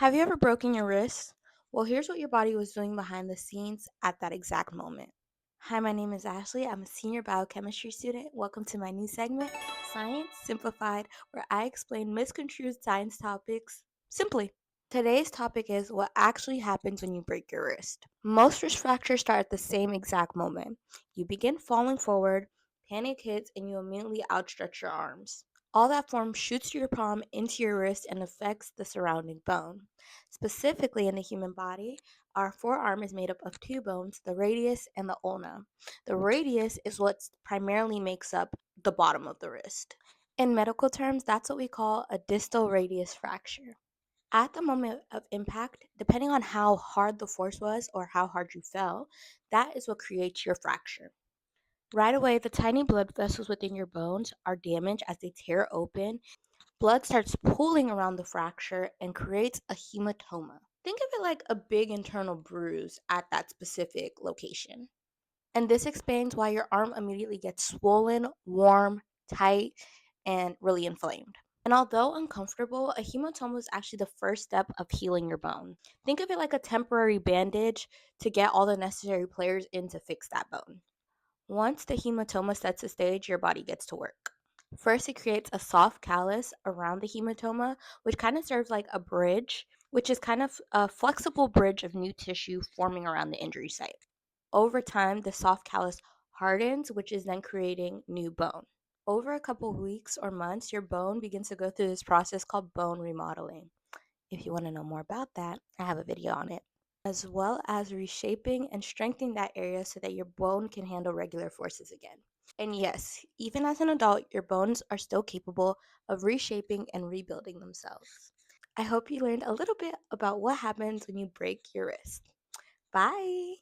Have you ever broken your wrist? Well, here's what your body was doing behind the scenes at that exact moment. Hi, my name is Ashley. I'm a senior biochemistry student. Welcome to my new segment, Science Simplified, where I explain misconstrued science topics simply. Today's topic is what actually happens when you break your wrist. Most wrist fractures start at the same exact moment. You begin falling forward, panic hits, and you immediately outstretch your arms. All that form shoots your palm into your wrist and affects the surrounding bone. Specifically, in the human body, our forearm is made up of two bones, the radius and the ulna. The radius is what primarily makes up the bottom of the wrist. In medical terms, that's what we call a distal radius fracture. At the moment of impact, depending on how hard the force was or how hard you fell, that is what creates your fracture. Right away, the tiny blood vessels within your bones are damaged as they tear open. Blood starts pooling around the fracture and creates a hematoma. Think of it like a big internal bruise at that specific location. And this explains why your arm immediately gets swollen, warm, tight, and really inflamed. And although uncomfortable, a hematoma is actually the first step of healing your bone. Think of it like a temporary bandage to get all the necessary players in to fix that bone. Once the hematoma sets the stage, your body gets to work. First, it creates a soft callus around the hematoma, which kind of serves like a bridge, which is kind of a flexible bridge of new tissue forming around the injury site. Over time, the soft callus hardens, which is then creating new bone. Over a couple weeks or months, your bone begins to go through this process called bone remodeling. If you want to know more about that, I have a video on it, as well as reshaping and strengthening that area so that your bone can handle regular forces again. And yes, even as an adult, your bones are still capable of reshaping and rebuilding themselves. I hope you learned a little bit about what happens when you break your wrist. Bye!